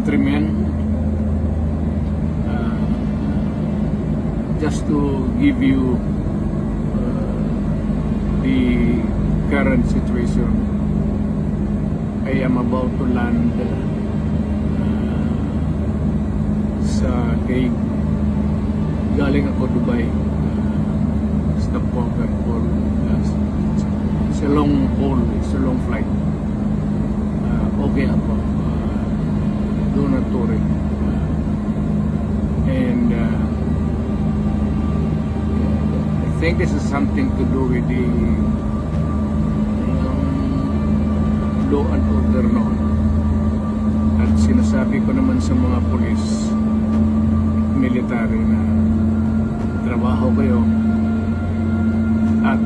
countrymen, just to give you the current situation. I am about to land sa Hague. Galing ako Dubai. Stopover for it's a long haul, it's a long flight. Okay ako. Do not worry. And I think this is something to do with the law and order noon. At sinasabi ko naman sa mga pulis, military, na trabaho kayo at